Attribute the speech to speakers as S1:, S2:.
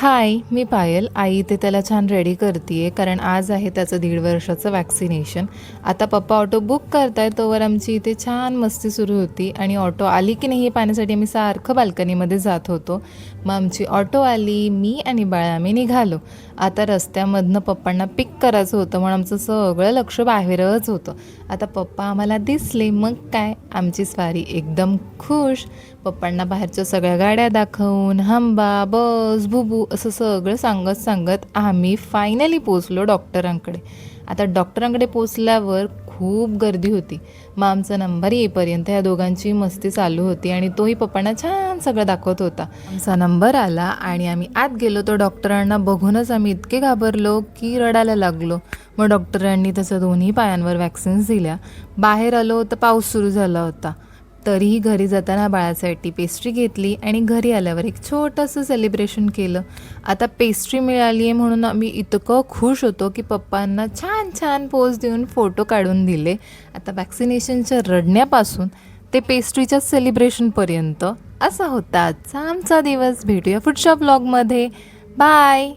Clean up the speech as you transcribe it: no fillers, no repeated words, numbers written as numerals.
S1: हाय, मी पायल. आई इथे त्याला छान रेडी करतीये कारण आज आहे त्याचं 1.5 वर्षाचं वॅक्सिनेशन. आता पप्पा ऑटो बुक करतायत तोवर आमची इथे छान मस्ती सुरू होती आणि ऑटो आली की नाही हे पाहण्यासाठी आम्ही सारखं बाल्कनीमध्ये जात होतो. मग आमची ऑटो आली, मी आणि बाळा आम्ही निघालो. आता रस्त्यामधनं पप्पांना पिक करायचं होतं म्हणून आमचं सगळं लक्ष बाहेरच होतं. आता पप्पा आम्हाला दिसले, मग काय आमची स्वारी एकदम खुश. पप्पांना बाहेरच्या सगळ्या गाड्या दाखवून हंबा, बस, बुबू असं सगळं सांगत सांगत आम्ही फायनली पोचलो डॉक्टरांकडे. आता डॉक्टरांकडे पोचल्यावर खूप गर्दी होती. मग आमचा नंबर येईपर्यंत या दोघांची मस्ती चालू होती आणि तोही पप्पांना छान सगळं दाखवत होता. आमचा नंबर आला आणि आम्ही आत गेलो तर डॉक्टरांना बघूनच आम्ही इतके घाबरलो की रडायला लागलो. मग डॉक्टरांनी तसं दोन्ही पायांवर वॅक्सिन्स दिल्या. बाहेर आलो तर पाऊस सुरू झाला होता. तरीही घरी जाताना बाळासाठी पेस्ट्री घेतली आणि घरी आल्यावर एक छोटंसं सेलिब्रेशन केलं. आता पेस्ट्री मिळाली आहे म्हणून आम्ही इतकं खुश होतो की पप्पांना छान छान पोज देऊन फोटो काढून दिले. आता वॅक्सिनेशनच्या रडण्यापासून ते पेस्ट्रीच्या सेलिब्रेशनपर्यंत असा होता आजचा आमचा दिवस. भेटूया पुढच्या ब्लॉगमध्ये. बाय.